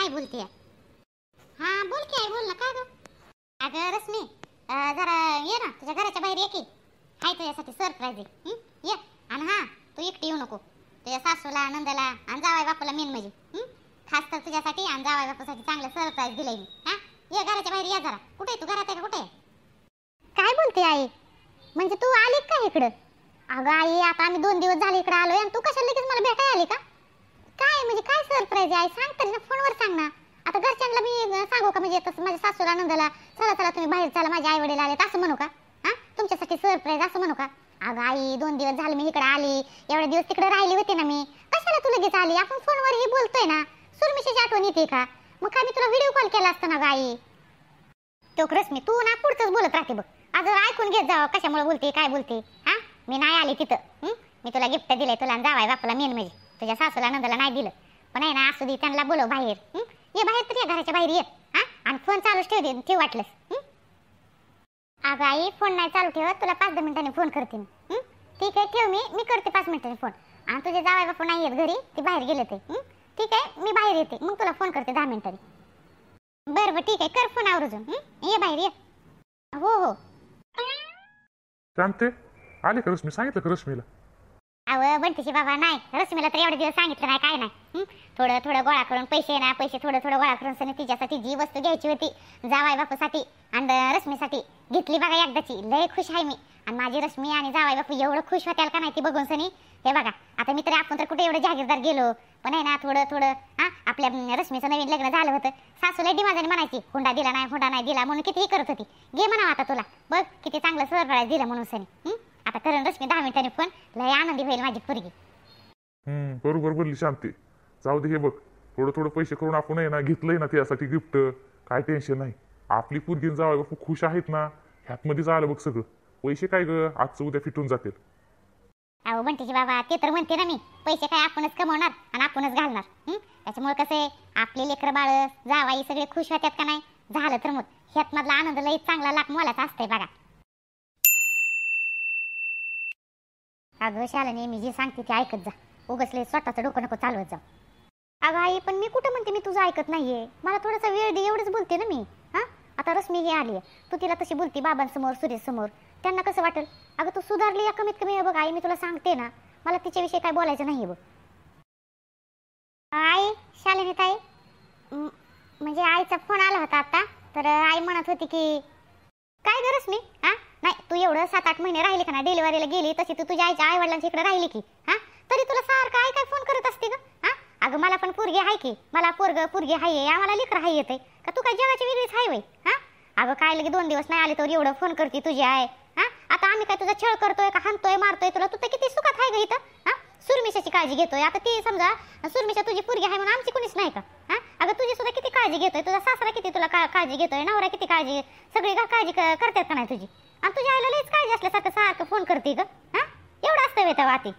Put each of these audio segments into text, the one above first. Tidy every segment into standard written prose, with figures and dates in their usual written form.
काय बोलते? हा बोल की आई, बोल ना. काय ग? अगं रश्मी, जरा ये ना, तुझ्या घराच्या बाहेर ये की. हाय तुझ्यासाठी सरप्राईज आहे. ये. आणि हा, तू एकटी येऊ नको. तुझ्या सासूला, नंदाला आणि जावाई बापूला मेन म्हणजे खास तर तुझ्यासाठी आणि जावाई बापूसाठी चांगलं सरप्राईज दिलंय मी. हा, ये घराच्या बाहेर ये जरा. कुठे आहे तू? घरात आहे का? कुठे आहे? काय बोलते आई? म्हणजे तू आली का इकडं? अगं आई, आता आम्ही 2 दिवस झाले इकडे आलोय आणि तू कशाला लगेच मला भेटायला आली का? काय म्हणजे काय सरप्राईज आहे? सांग तरी ना, फोनवर सांग ना. आता घरच्यांना मी सांगू का? म्हणजे तसं माझ्या सासूला, नंदाला चला चला तुम्ही बाहेर चला, माझे आई वडील आले असं म्हणू का? हा, तुमच्यासाठी सरप्राईज असं म्हणू का? अगं आई, 2 दिवस झाले मी इकडे आली. एवढे दिवस तिकडे राहिली होती ना मी. कशाला तू लगेच आली? आपण फोनवर ही बोलतोय ना. सुरमिशीची आठवण येते का? मग काय मी तुला व्हिडिओ कॉल केला असता ना ग आई. तो रश्मी, तू ना पुढचंच बोलत राहते बघ. अगं ऐकून घेत जावं कशामुळे बोलते, काय बोलते. हा, मी नाही आली तिथं. मी तुला गिफ्ट दिलंय, तुला जावाय बापाला मेन म्हणजे. तुझ्या सासूला, नंदाला नाही दिलं. पण आहे ना, असू दे, त्यांना बोलव बाहेर. ये बाहेर तर, ये घराच्या बाहेर ये. हा, आणि फोन चालूच ठेव वाटलंस. अगं आई, फोन नाही चालू ठेवत. तुला 5-10 मिनिटांनी फोन करते मी. ठीक आहे, ठेव. मी करते 5 मिनिटांनी फोन. आणि तुझे जावाय बापू नाही येत घरी, ते बाहेर गेले ते. ठीक आहे, मी बाहेर येते, मग तुला फोन करते 10 मिनिटांनी. बरं बरं, ठीक आहे, कर फोन आवर्जून. ये बाहेर ये. हो हो. शांते, आले का रश्मी? सांगितलं का रश्मीला? अव बंटीची बाबा, नाही रश्मीला तर एवढे दिवस सांगितलं नाही, काय नाही. थोडं थोडं गोळा करून पैसे थोडं थोडं गोळा करून सनी तिच्यासाठी जी वस्तू घ्यायची होती जावाई बापूसाठी आणि रश्मीसाठी घेतली बघा एकदाची. लय खुश आहे मी. आणि माझी रश्मी आणि जावाई बापू एवढं खुश होत्याल का नाही ती बघून सनी. हे बघा, आता मी तरी आपण तर कुठे एवढे जागीरदार गेलो, पण आहे ना थोडं थोडं. आपल्या रश्मीचं नवीन लग्न झालं होतं. सासूला डिमांड म्हणायची, हुंडा दिला नाही दिला म्हणून कितीही करत होती. घे म्हणावं आता तुला, बघ किती चांगलं सरप्राईज दिलं म्हणून सनी. आता करण रश्मी 10 मिनिटांनी फोन. लय आनंदी होईल माझी पोरगी. बरोबर बोलली शांती. जाऊ दे, हे बघ, थोडं थोडं पैसे करून आपण आहे ना घेतलंय ना त्यासाठी गिफ्ट. काय टेन्शन नाही. आपली पोरगी जावं बापू खुश आहेत ना, ह्यात मध्ये झालं बघ सगळं. पैसे काय ग, आजचं उद्या फिटून जातील. अहो बंटीची बाबा, ते तर म्हणते ना मी, पैसे काय आपणच कमवणार आणि आपणच घालणार. त्याच्यामुळे कसं आहे, आपले लेकर बाळ जावाई सगळे खुश होत्यात का नाही. झालं तर मग ह्यात मधला आनंद लई चांगला लाख मोलाचा असतंय बघा. अगं शालिनी, मी जे सांगते ते ऐकत जा. उगसले स्वतःचं डोकं नको चालवत जाऊ. अगं आई, पण मी कुठं म्हणते मी तुझं ऐकत नाहीये. मला थोडासा वेळ दे, एवढंच बोलते ना मी. आता रश्मी ही आली, तू तिला तशी बोलती बाबांसमोर, सुरेश समोर, त्यांना कसं वाटेल? अगं तू सुधारली या कमीत कमी. बघ आई, मी तुला सांगते ना, मला तिच्याविषयी काय बोलायचं नाहीये बघ. आई, शालिनी ताई, म्हणजे आईचा फोन आला होता आता. तर आई म्हणत होती की काय ग रश्मी, नाही तू एवढं 7-8 महिने राहिली का ना, डिलिव्हरीला गेली तशी तू तुझ्या आईच्या आई वडिलांच्या इकडे राहिली की. तरी तुला सारखं आई काय फोन करत असते ग. अगं मला पण पोरगी आहे की, मला पोरगी आहे, आम्हाला लेकर हाय येते का? तू काय जगाची वेगळीच हाय वय? अगं काय लगे 2 दिवस नाही आले तर एवढं फोन करते तुझी आई. आता आम्ही काय तुझा छळ करतोय का, हाणतोय मारतोय तुला? तू तर किती सुखात आहे ग इथं. सुरमिशाची काळजी घेतोय. आता ती समजा सुरमिशा तुझी पोरगी आहे म्हणून आमची कुणीच नाही का? अगं तुझी सुद्धा किती काळजी घेतोय, तुझा सासरा किती तुला काळजी घेतोय, नवरा किती काळजी, सगळी काळजी करतात का नाही तुझी? आणि तुझ्या आईला लईच काळजी असल्यासारखं सारखं फोन करते ग. एवढं असतं वेता वाती.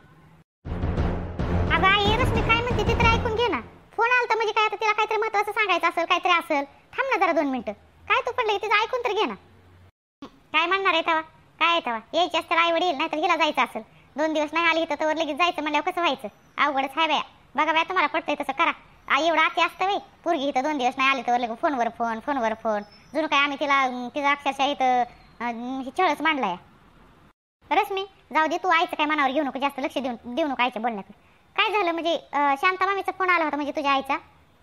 अगं आई, रश्मी काय म्हणते ते तर ऐकून घे ना. फोन आलता म्हणजे काय, आता तिला काहीतरी महत्वाचं सांगायचं असेल, काहीतरी असेल. थांब ना जरा 2 मिनिटं. काय तू पण लगेच तिचं ऐकून तर घे ना. काय म्हणणार आहे तेव्हा? काय आहे तेव्हा? यायची असतं आई वडील, नाही तर हिला जायचं असेल. 2 दिवस नाही आली तर लगेच जायचं म्हणल्यावर कसं व्हायचं? अवघडच आहे बाया. बघा बाया, तुम्हाला पडतंय तसं करा. आई एवढं आती असतं बाई. पोरगी इथं 2 दिवस नाही आली तर लगेच फोनवर फोन. जणू काय आम्ही तिचा अक्षरशः इथं छळच मांडलाय. रश्मी जाऊ दे, तू आईचं काय मनावर घेऊ नको, जास्त लक्ष देऊ नको आईच्या बोलण्याकडे. काय झालं म्हणजे? शांता मामीचा फोन आला होता म्हणजे तुझ्या आईचा.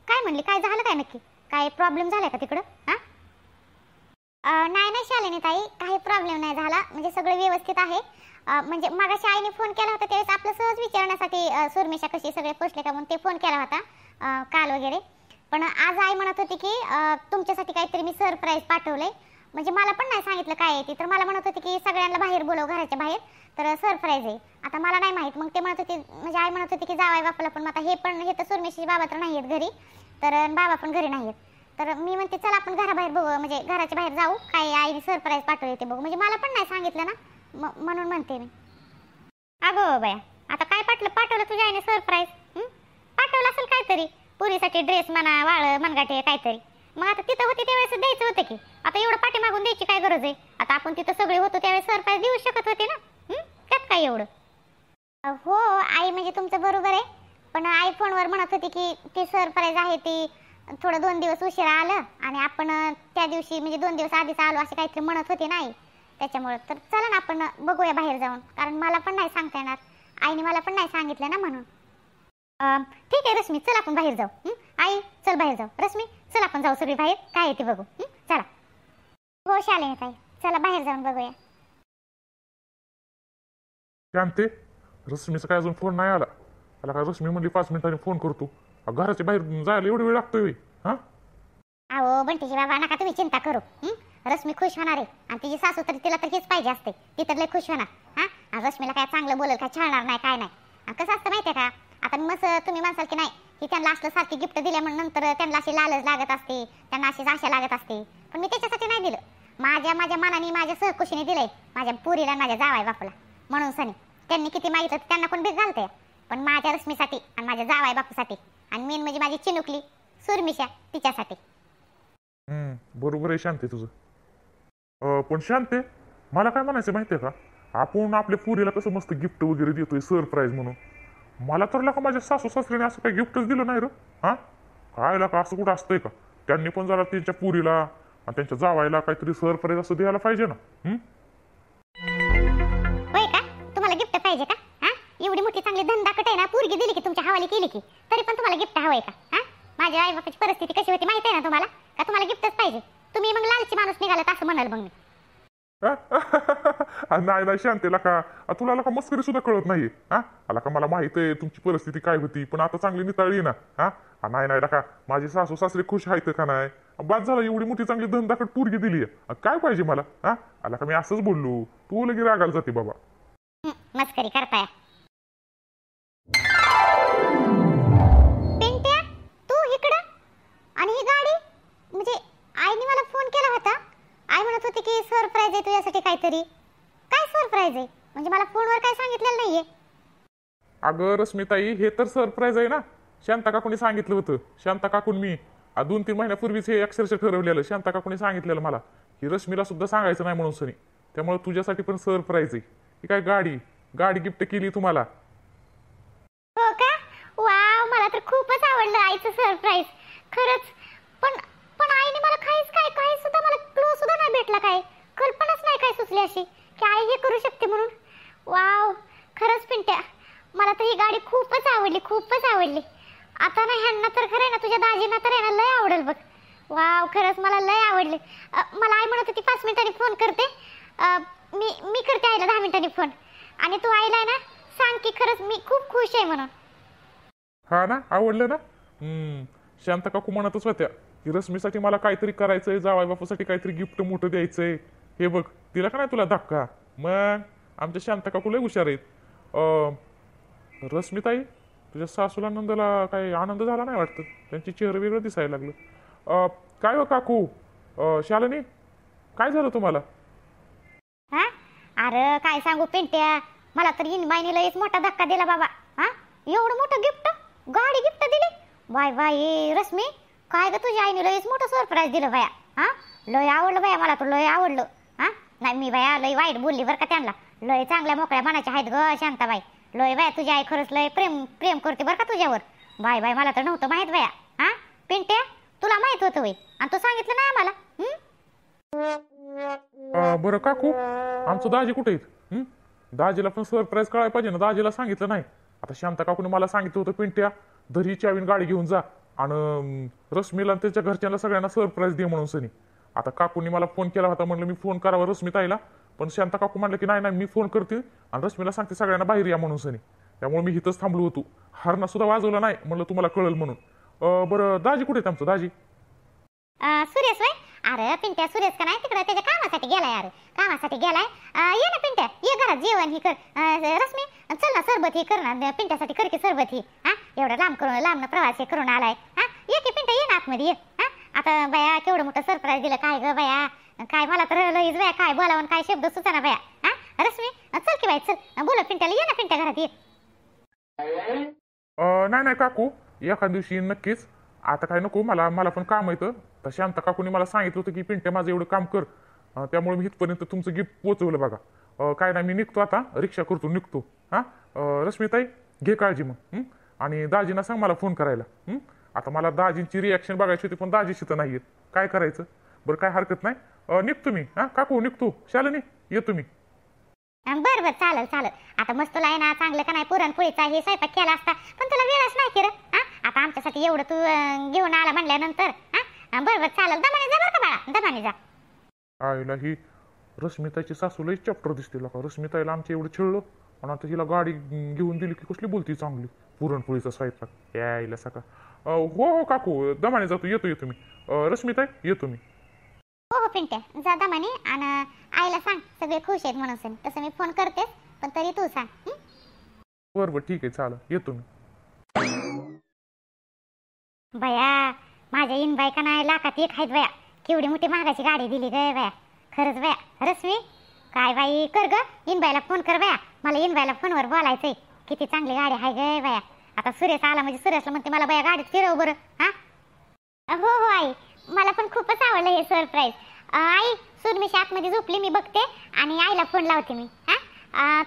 काय म्हणली? काय झालं काय नक्की? काय प्रॉब्लेम झालाय का तिकडं? नाही शालिनी ताई, काही प्रॉब्लेम नाही झाला. म्हणजे सगळं व्यवस्थित आहे. म्हणजे मागाशी आईने फोन केला होता त्यावेळेस आपलं सहज विचारण्यासाठी सुरमिशा कशी, सगळे पोचले का म्हणून ते फोन केला होता काल वगैरे. पण आज आई म्हणत होती की तुमच्यासाठी काहीतरी मी सरप्राईज पाठवलंय. म्हणजे मला पण नाही सांगितलं काय आहे ती. तर मला म्हणत होती की सगळ्यांना बाहेर बोलव, घराच्या बाहेर, तर सरप्राईज आहे. आता मला नाही माहित. मग ते म्हणत होते, म्हणजे आई म्हणत होती की जावाई बापाला पण. आता हे तर सुरमिशीचे बाबा तर नाही आहेत घरी, तर बाबा पण घरी नाही आहेत. तर मी म्हणते चला आपण घराबाहेर बघू, म्हणजे घराच्या बाहेर जाऊ, काय आईने सरप्राईज पाठवले ते बघू. म्हणजे मला पण नाही सांगितलं ना, म्हणून म्हणते मी. अगं बाया, आता काय पाठवलं तुझ्या आईने सरप्राईज? पाठवलं असेल काहीतरी, पुरीसाठी ड्रेस म्हणा, वाळ मनगाटे काहीतरी. मग आता तिथं होती त्यावेळेस द्यायचं होतं की. आता एवढं पाठीमागून द्यायची काय गरज आहे? आता आपण तिथं सगळे होतो त्यावेळेस सरप्राईज देऊ शकत होते ना. त्यात काय एवढं? हो आई, म्हणजे तुमचं बरोबर आहे. पण आई फोनवर म्हणत होती की ती सरप्राईज आहे ती थोडं 2 दिवस उशिरा आलं आणि आपण त्या दिवशी म्हणजे 2 दिवस आधीच आलो असे काहीतरी म्हणत होते नाही त्याच्यामुळे. तर चला ना आपण बघूया बाहेर जाऊन, कारण मला पण नाही सांगता येणार, आईने मला पण नाही सांगितलं ना म्हणून. ठीक आहे रश्मी, चल आपण बाहेर जाऊ. आई चल बाहेर जाऊ. रश्मी चल आपण जाऊ सगळी बाहेर, काय आहे ते बघू. चला. हो शालिनी ताई, चला बाहेर जाऊन बघूया. शांते, रश्मीचा काय अजून फोन नाही आला. त्याला काय रश्मी म्हणली 5 मिनिटांनी फोन करतो. घराच्या बाहेर जायला एवढा वेळ लागतोय हा? अहो बंटीजी बाबा नका तुम्ही चिंता करू. रश्मी खुश होणार आहे आणि तिची सासू तर तिला तर हेच पाहिजे असते, ती तर लय खुश होणार. आणि रश्मीला काय चांगलं बोलेल, काय छळणार नाही, काय नाही. कसं असतं माहितीये का, आता मस्त तुम्ही म्हणसाल की नाही की त्यांना असलं सारखी गिफ्ट दिल्या म्हणून नंतर त्यांना अशी लालच लागत असते, त्यांना अशीच आशा लागत असते. पण मी त्याच्यासाठी नाही दिलं, माझ्या मनाने माझ्या सहकुशीने दिलंय माझ्या पुरीला माझ्या जावाय बापूला. म्हणून सनी त्यांनी किती मागितलं त्यांना कोण बीक घालतंय, पण माझ्या रश्मीसाठी आणि माझ्या जावाय बापूसाठी आणि मेन म्हणजे माझी चिनुकली सुरमिशा तिच्यासाठी. बरोबर आहे शांते तुझं. पण शांते, मला काय म्हणायचं माहितीये का, आपण आपल्या पुरीला कसं मस्त गिफ्ट वगैरे देतोय सरप्राईज म्हणून. मला तर का माझ्या सासू सासऱ्याने असं काही गिफ्टच दिलं नाही रे. काय का असं कुठं असतंय का? त्यांनी पण जरा त्यांच्या पुरीला आणि त्यांच्या जावायला काहीतरी सरप्राईज असं द्यायला पाहिजे ना. होय का, तुम्हाला गिफ्ट पाहिजे का? एवढी मोठी चांगली धंदाकट आहे ना, पोरगी दिली की तुमच्या हवाली केली की तरी पण तुम्हाला गिफ्ट हवंय का? माझ्या आई बापाची परिस्थिती कशी होती माहिती आहे ना तुम्हाला, का तुम्हाला गिफ्टच पाहिजे? तुम्ही मग लालची माणूस निघालात असं म्हणाल मग मी. नाही नाही शांतेला का तुला का मस्करी सुद्धा कळत नाहीये. आला का मला माहित आहे तुमची परिस्थिती काय होती, पण आता चांगली निताळली ना. नाही नाही का माझी सासू सासरे खुश आहेत का नाही? बाद झाला, एवढी मोठी चांगली धंदाकट पोरगी दिली काय पाहिजे मला. आला का मी असंच बोललो, तू लगे रागायला जाते बाबा. मस्करी करताय. पिंट्या तू इकडं, आणि ही गाडी म्हणजे आईने मला फोन केला होता, आई म्हणत होती की सरप्राईज आहे तुझ्यासाठी काहीतरी. काय सरप्राईज आहे म्हणजे मला फोनवर काय सांगितलेलं नाहीये. अगं रश्मिताई, हे तर सरप्राईज आहे ना. शांता काकूने सांगितलं होतं. शांता काकून मी 2-3 महिन्यापूर्वीच हे अक्षरशः ठरवलेलं. शांता काकूने सांगितलेलं मला की रश्मीला सुद्धा सांगायचं नाही म्हणून सनी. त्यामुळे तुझ्यासाठी पण सरप्राईज आहे. ही काय गाडी गिफ्ट केली तुम्हाला. हो का, वाव, मला तर खूपच आवडलं आईचं सरप्राईज खरंच. पण आईने मला काही सुद्धा मला क्लू सुद्धा नाही भेटला, काय कल्पनाच नाही काय सुचली अशी की आई हे करू शकते म्हणून. वाव, खरंच पिंट्या मला तर ही गाडी खूपच आवडली. आता ना ह्यांना तर खरं ना, तुझ्या दाजींना तर आहे ना लय आवडेल बघ. वाव, खरंच मला लय आवडले. मला आई म्हणत होती 5 मिनिटांनी फोन करते. मी करते आईला 10 मिनिटांनी फोन, आणि तू आईला ना सांग की खरंच मी खूप खुश आहे म्हणून. हा ना, आवडलं ना. शांता काकू म्हणतच होत्या की रश्मीसाठी मला काहीतरी करायचंय, जावाई बापूसाठी काहीतरी गिफ्ट मोठं द्यायचंय. हे बघ, तिला का नाही तुला धक्का. मग आमच्या शांता काकू लय हुशार आहेत. रश्मिताई, तुझ्या सासूला नंदला काही आनंद झाला नाही वाटतं, त्यांची चेहरा वेगळं दिसायला लागलं. काय हो काकू, शालिनी काय झालं तुम्हाला? अरे काय सांगू पिंट्या, मला तर इनबाईने लयच मोठा धक्का दिला बाबा. एवढं मोठं गिफ्ट, गाडी गिफ्ट दिली. बाय रश्मी, काय ग तुझ्या आईने लयच मोठं सरप्राईज दिलं बाया. लय आवडलं बाया, मला तर लय आवडलं. नाही मी बाया लय वाईट बोलली बरं का त्यांना. लय चांगल्या मोकळ्या मनाच्या आहेत ग शांताबाई. लय बाया तुझी आई खरंच लय प्रेम करते बरं का तुझ्यावर. बाय मला तर नव्हतं माहित बाया. पिंट्या तुला माहित होतं वय आणि तू सांगितलं नाही आम्हाला. बरं काकू, आमचं दाजी कुठे आहेत? दाजीला पण सरप्राईज कळायला पाहिजे ना, दाजीला सांगितलं नाही. आता शांता काकूने मला सांगितलं होतं पिंट्या दरी चावीन गाडी घेऊन जा आणि रश्मीला त्याच्या घरच्यांना सगळ्यांना सरप्राईज दे म्हणून सनी. आता काकूंनी मला फोन केला होता, म्हणलं मी फोन करावा रश्मिताईला, पण शांता काकू म्हणलं की नाही मी फोन करते आणि रश्मीला सांगते सगळ्यांना बाहेर या म्हणून सनी. त्यामुळे मी इथंच थांबलो होतो, हरणा सुद्धा वाजवला नाही, म्हणलं तुम्हाला कळेल म्हणून. बरं दाजी कुठे आहेत आमचं दाजी? सुरेश वय, अरे पिंट्या सुरेश का नाही तिकडे त्याच्या कामासाठी गेलाय. अरे कामासाठी गेलाय. ये ना पिंट्या, ये घरात जेवण ही कर. रश्मी चल ना सरबत ही कर ना पिंट्यासाठी, कर की सरबत ही. एवढं लांब प्रवास करून आलाय. ये की पिंट्या, ये ना आतमध्ये ये. आता बाया केवढं मोठं सरप्राईज दिलं, काय ग बाया, काय मला तर लईच बाया काय बोलावून काय शब्द सुचना बाया. रश्मी चल की बाई, चल बोला पिंट्याला, ये ना पिंट्या घरात ये. नाही काकू, एखाद दिवशी नक्कीच. आता काय नको, मला पण काम येतं. तर शांता काकूने मला सांगितलं होतं की पिंट्या माझं एवढं काम कर, त्यामुळे मी इथपर्यंत तुमचं गिफ्ट पोहोचवलं बघा. काय नाही, मी निघतो आता, रिक्षा करतो निघतो. रश्मिताई घे काळजी मग. आणि दाजींना सांग मला फोन करायला. आता मला दाजींची रिॲक्शन बघायची होती, पण दाजीशी तर नाही येत. काय करायचं बरं, काय हरकत नाही. निघतो मी. हा काकू निघतो. शालिनी येतो मी. बरं बरं, चालेल चालेल. आता मस्त तुला आहे ना चांगलं का नाही पुरणपोळीचा हे स्वयंपाक केला असता, पण तुला वेळच नाही की रे. आता आमच्यासाठी एवढं तू घेऊन आला म्हणल्यानंतर बरं बरं चालेल. दमाने जा बरं का बाळा, दमाने जा. आईला ही रश्मिताची सासूलाही चॅप्टर दिसते का. रश्मिताईला आमच्या एवढं छळलं आणि आता हिला गाडी घेऊन दिली की कसली बोलती चांगली. पुरणपोळीचा स्वयंपाक यायला सका. हो हो काकू, दमाने जातो. येतो मी. रश्मिताई येतो मी. हो हो पिंट्या, जा दमाने. आणि आईला सांग सगळे खुश आहेत म्हणून. सण तसं मी फोन करतेस, पण तरी तू सांग. बरं ठीक आहे, चालेल. येतो मी. बया माझ्या इन बायका नाही लाखात एक आहेत बया. केवढी मोठी महागाची गाडी दिली ग बया. खरंच बया. रश्मी काय बाई कर ग, इनबाईला फोन कर बया. मला इनबाईला फोनवर बोलायचंय. किती चांगली गाडी आहे ग बया. आता सुरेश आला म्हणजे सुरेशला म्हणते मला बया गाडीत फिरव बरं. हो हो आई, मला पण खूपच आवडलं हे सरप्राईज. आई सुरमिशी आतमध्ये झोपली, मी बघते आणि आईला फोन लावते मी.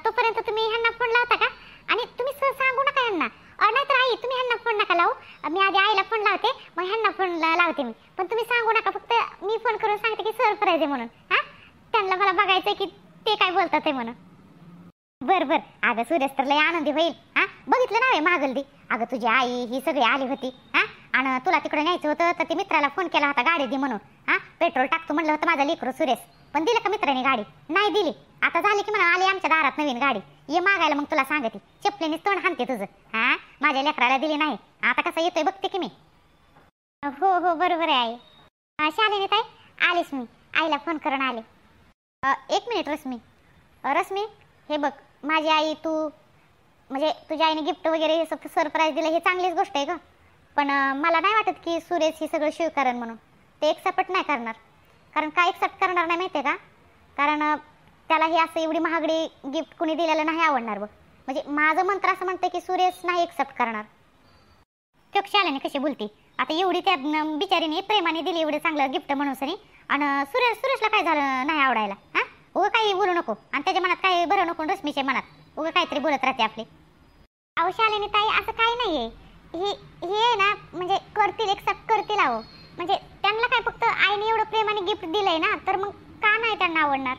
तोपर्यंत तुम्ही ह्यांना फोन लावता का? आणि तुम्ही सांगू नका ह्यांना. नाहीतर आई तुम्ही ह्यांना फोन नका लावू. मी आधी आईला फोन लावते, मग ह्यांना फोन लावते मी. पण तुम्ही सांगू नका, फक्त मी फोन करून सांगते की सरप्राईज आहे म्हणून. त्यांना मला बघायचंय की ते काय बोलतात ते म्हणून. बर बर. अगं सुरेश तर लय आनंदी होईल. बघितलं ना महागलदी. अगं तुझी आई ही सगळी आली होती. आणि तुला तिकडे न्यायचं होतं तर ती मित्राला फोन केला होता गाडी दे म्हणून. पेट्रोल टाकतो म्हणलं होतं माझा लेकरू सुरेश, पण दिलं का मित्राने गाडी? नाही दिली. आता झाली की म्हणा आली आमच्या दारात नवीन गाडी. ये मागायला मग तुला सांगते. चपलीने तोंड हाणते तुझं. माझ्या लेकराला दिली नाही. आता कसं येतोय बघते की मी. हो हो बरोबर आहे आई. शालिनी ताई आलीस, मी आईला फोन करून आले. एक मिनिट रश्मी. रश्मी हे बघ, माझी आई तू म्हणजे तुझ्या आईने गिफ्ट वगैरे हे सरप्राईज दिलं, हे चांगलीच गोष्ट आहे ग. पण मला नाही वाटत की सुरेश हे सगळं स्वीकारण म्हणून. ते एक्सेप्ट नाही करणार. कारण का एक्सेप्ट करणार नाही माहिती आहे का? कारण त्याला हे असं एवढी महागडी गिफ्ट कुणी दिलेलं नाही आवडणार बघ. म्हणजे माझं मंत्र असं म्हणतं की सुरेश नाही एक्सेप्ट करणार. तो शालिनी कशी बोलती. आता एवढी त्या बिचारीने प्रेमाने दिली एवढं चांगलं गिफ्ट म्हणून सनी, आणि सुरेशला काय झालं नाही आवडायला. उगं काही बोलू नको आणि त्याच्या मनात काही बरं नको. रश्मीच्या मनात उगं काहीतरी बोलत राहते आपली. अहो शालिनी ताई असं काही नाहीये. हे ना म्हणजे करतील, एक्सेप्ट करतील. अहो म्हणजे त्यांना काय फक्त आईने एवढं प्रेमाने गिफ्ट दिलंय ना, तर मग का नाही त्यांना आवडणार?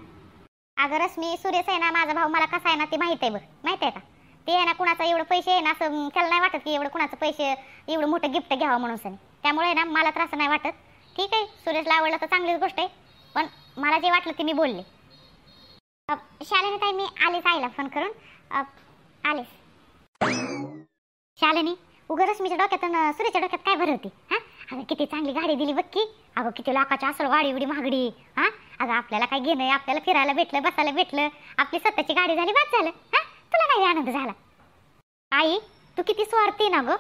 अगं रश्मी सुरेश आहे ना माझा भाऊ, मला कसा आहे ना ते माहिती आहे बघ. माहिती आहे का? ते आहे ना कुणाचं एवढं पैसे आहे ना असं त्याला नाही वाटत की एवढं कुणाचं पैसे एवढं मोठं गिफ्ट घ्यावं म्हणून सनी. त्यामुळे ना मला त्रास नाही वाटत. ठीक आहे सुरेशला आवडलं तर चांगलीच गोष्ट आहे, पण मला जे वाटलं ते मी बोलले. शालिनी ताई मी आलीच आईला फोन करून. आलीस शालिनी. उगा रश्मीच्या डोक्यातून सुरेशच्या डोक्यात काय भर होती. अगं किती चांगली गाडी दिली बघ की. अगं किती लाखाची असेल गाडी एवढी महागडी. अगं आपल्याला काय घेणं, आपल्याला फिरायला भेटलं, बसायला भेटलं, आपली स्वतःची गाडी झाली, बस झालं. तुला नाही आनंद झाला? आई तू किती स्वार्थी ना गं.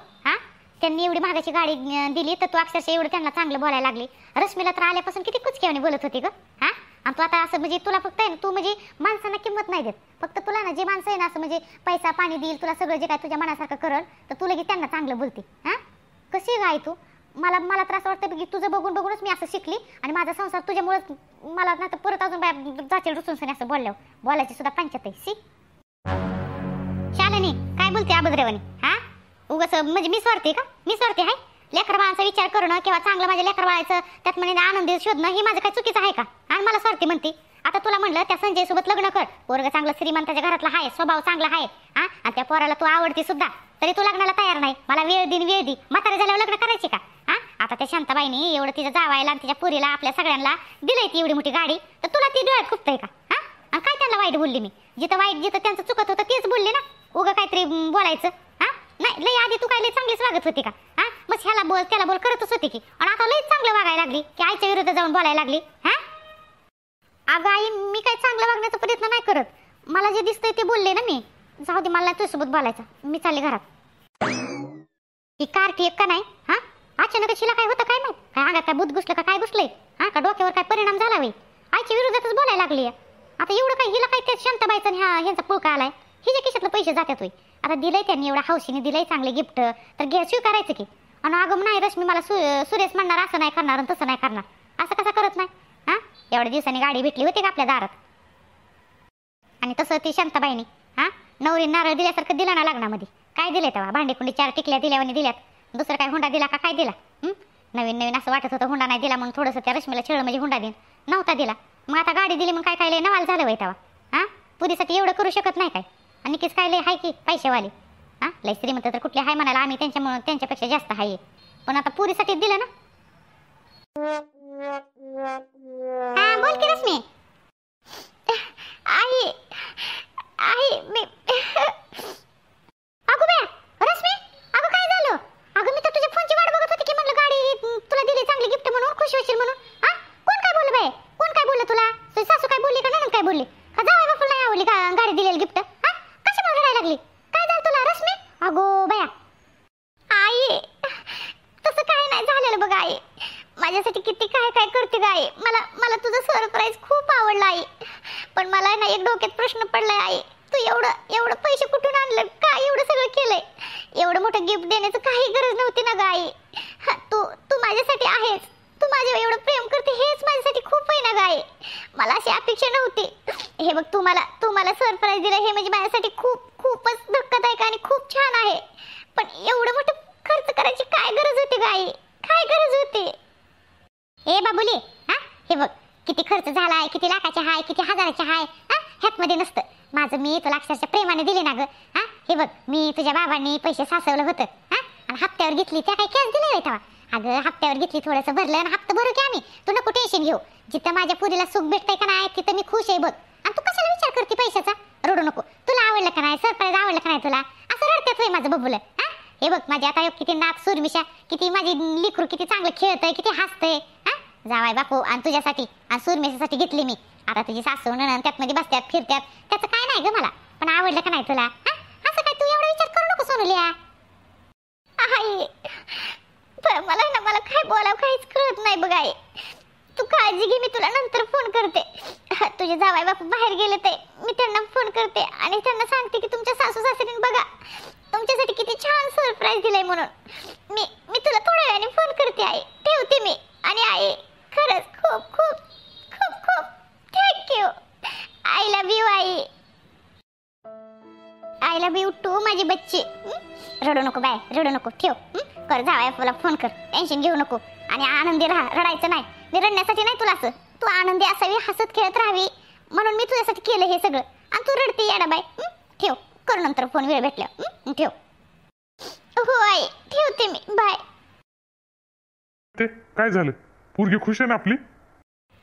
त्यांनी एवढी महागाची गाडी दिली तर तू अक्षरशः एवढं त्यांना चांगलं बोलायला लागली. रश्मीला तर आल्यापासून किती कुचक्याने बोलत होती ग. आणि तू आता असं म्हणजे तुला फक्त आहे ना, तू म्हणजे माणसांना किंमत नाही देत. फक्त तुला ना जे माणसं आहे ना असं म्हणजे पैसा पाणी देईल, तुला सगळं जे काय तुझ्या मनासारखं करल, तर तू लगेच त्यांना चांगलं बोलते. कशी गाय तू. मला त्रास वाटतं की तुझं बघून बघूनच मी असं शिकली आणि माझा संसार तुझ्यामुळेच मला ना तर परत अजून जाचेल रुसून सनी असं बोलायची सुद्धा पंचायत आहे. सी शालिनी काय बोलते अभद्रवानी. उगाच म्हणजे मी स्वार्थी का? मी स्वार्थी आहे? लेकर बाळांचा विचार करणं किंवा चांगलं माझ्या लेकर बाळाचं त्यात म्हणजे आनंद शोधणं हे माझं काय चुकीचं आहे का? आणि मला स्वार्थी म्हणते. आता तुला म्हणलं त्या संजय सोबत लग्न कर. पोरग चांगलं श्रीमंताच्या घरातला आहे, स्वभाव चांगला आहे. आणि त्या पोराला तू आवडती सुद्धा, तरी तू लग्नाला तयार नाही. मला वेळ दे. म्हातारे झाल्यावर लग्न करायची का? आता त्या शांताबाईने एवढं तिच्या जावायला आणि तिच्या पुरीला आपल्या सगळ्यांना दिलंय ती एवढी मोठी गाडी, तर तुला ती डोळ्यात खुपतंय का? आणि काय त्यांना वाईट बोलली मी? जिथं त्यांचं चुकत होतं तेच बोलले ना. उगं काहीतरी बोलायचं. नाही लय आधी तू काय लय चांगलीच वागत होती का? मग ह्याला बोल त्याला बोल करतच होती की, आणि आता लय चांगलं वागायला लागली की आईच्या विरुद्ध जाऊन बोलायला लागली. अगं आई मी काय चांगलं वागण्याचा प्रयत्न नाही करत. मला जे दिसतंय ते बोलले ना मी. जाऊ दे मला तुझ्यासोबत बोलायचं. मी चालले घरात. ही कार एक का नाही? अचानक शिला काय होतं काय माहित? काय अंगात काय बुध घुसलं का काय घुसलंय? का डोक्यावर काय परिणाम झाला बाई? आईच्या विरोधातच बोलायला लागली. आता एवढं काय हिला काय त्या शांताबाईचा ह्यांचा पुळका आलाय? हिच्या खिशातलं पैसे जातात होय. आता दिलंय त्यांनी एवढ्या हौशीने दिलंय चांगले गिफ्ट, तर घे स्वीकारायचं की. आणि अगं नाही रश्मी मला सुरेश म्हणणार असं नाही करणार आणि तसं नाही करणार. असं कसं करत नाही? एवढ्या दिवसांनी गाडी भेटली होती का आपल्या दारात? आणि तसं ती शांताबाईनी नवरी नारळ दिल्यासारखं दिलं ना लग्नामध्ये. काय दिलंय तेव्हा? भांडेकुंडी 4 टिकल्या दिल्यावानी दिल्यात. दुसरं काय हुंडा दिला का काय दिला? नवीन नवीन असं वाटत होतं हुंडा नाही दिला म्हणून थोडंसं त्या रश्मीला छळ म्हणजे हुंडा देईन, नव्हता दिला. मग आता गाडी दिली मग काय काय लय नवाल झालं बाई तेव्हा. हां पुरीसाठी एवढं करू शकत नाही काय? आणि किस काय लय हाय की पैसेवाली. हां लय श्रीमंत तर कुठले हाय म्हणाला, आम्ही त्यांच्यामुळे त्यांच्यापेक्षा जास्त हाय. पण आता पुरीसाठी दिलं ना. हां बोल की रश्मी. आई आई मी अगं बया रश्मी, अगं काय झालं? अगं मी तर तुझ्या फोनची वाट बघत होती की म्हटलं गाडी तुला दिली चांगली गिफ्ट म्हणून खुश होशील म्हणून. हां कोण काय बोललं बाई? कोण काय बोललं तुला? तुझी सासू काय बोलली का नणंद काय बोलली? का जावई बापू नाही आवडली का गाडी दिलेली गिफ्ट? हां कशामुळे रडायला लागली? काय झालं तुला रश्मी? अगो बया आई तसं काय नाही झालेलं बघ आई. माझ्यासाठी किती काय काय करते ग आई. मला तुझं सरप्राईज खूप आवडलं आई. पण मला ना एक डोक्यात प्रश्न पडलाय आई, तू एवढं पैसे कुठून आणलं? काय एवढं सगळं केलंय? एवढं मोठं गिफ्ट देण्याचं काही गरज नव्हती ना ग आई. तू माझ्यासाठी आहेस, तू माझ्यावर एवढं प्रेम करते हेच माझ्यासाठी खूप आहे ना ग आई. मला अशी अपेक्षा नव्हती. हे बघ तू मला सरप्राईज दिलं हे म्हणजे माझ्यासाठी खूपच धक्कादायक आणि खूप छान आहे. पण एवढं मोठं खर्च करायची काय गरज होती ग आई? काय गरज होती? ए बाबुली हा हे बघ किती खर्च झालाय, किती लाखाचे हाय, किती हजाराचे हाय, ह्यात मध्ये नसतं. माझं मी तुला अक्षरशः प्रेमाने दिले ना ग. हा हे बघ मी तुझ्या बाबांनी पैसे साचवलं होतं आणि हप्त्यावर घेतली, त्या काय कॅश दिले तेव्हा. अगं हप्त्यावर घेतली, थोडंसं भरलं आणि हप्ता भरू की आम्ही. तू नको टेन्शन घेऊ. जिथं माझ्या पुरीला सुख भेटतंय का नाही तिथं मी खुश आहे बघ. आणि तू कशाला विचार करते पैशाचा? रडू नको. तुला आवडलं का नाही? सरप्राईज आवडलं का नाही तुला? असं रडतेच होय माझं बबुलं. हे बघ माझी आता किती नाक सुरमिशा, किती माझी लिकरू किती चांगलं खेळतंय, किती हसतंय. जावाय बापू आणि तुझ्यासाठी आणि सुरमिशासाठी घेतली मी. आता तुझी सासू नणंद त्यात मध्ये बसत्यात फिरत्यात, त्याचं काय नाही ग मला. पण आवडलं का नाही तुला? असं काय तू एवढा विचार करू नको सोनुलिया. आई मला काय बोलावं काहीच कळत नाही बघ आई. तू काळजी घे, मी तुला नंतर फोन करते. तुझे जावाय बापू बाहेर गेले ते मी त्यांना फोन करते आणि त्यांना सांगते की तुमच्या सासू सासरीने बघा तुमच्यासाठी किती छान सरप्राईज दिलंय म्हणून. मी तुला थोड्या वेळाने फोन करते आई. ठेवते मी. आणि आई खरंच खूप खूप खूप खूप थँक्यू. आय लव्ह यू आई. आय लव्ह यू टू माझी बच्ची. रडू नको बाय, रडू नको. ठेव. कर जावाय बापूला फोन कर. टेन्शन घेऊ नको आणि आनंदी राहा, रडायचं नाही. मी रडण्यासाठी नाही तुला, असं तू आनंदी असावी, हसत खेळत राहावी म्हणून मी तुझ्यासाठी केलं हे सगळं. आणि तू रडते याडा बाय. ठेव. कर नंतर फोन वेळ भेटल्यावर. ठेव. हो आई ठेवते मी. बाय. ते काय झालं? पोरगी खुश आहे ना आपली?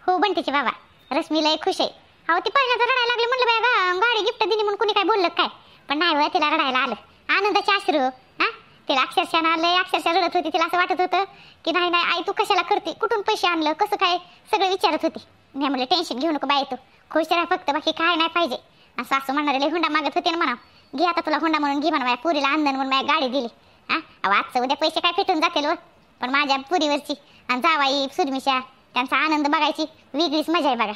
हो बंटीची बाबा रश्मी लय खुश आहे. अहो ती पहिल्यांदा रडायला लागली म्हणलं बाय गाडी गिफ्ट दिली म्हणून कुणी काय बोललं काय? पण नाही होय, तिला रडायला आलं. आनंदाचे अश्रू. तिला अक्षरशः रडत होती. तिला असं वाटत होतं की नाही आई तू कशाला करते, कुठून पैसे आणलं, कसं काय सगळं विचारत होती. मी म्हणलं टेन्शन घेऊ नको बाय, तू खुश राहा फक्त, बाकी काय नाही पाहिजे. असं असं म्हणणारे लय हुंडा मागत होते ना म्हणा. घे आता तुला हुंडा म्हणून घे म्हणा. माझ्या पुरीला अंधन म्हणून माझ्या गाडी दिली. आजचं उद्या पैसे काय फिटून जातील व. पण माझ्या पुरीवरची आणि जावाई सुरमिशा त्यांचा आनंद बघायची वेगळीच मजा आहे बघा.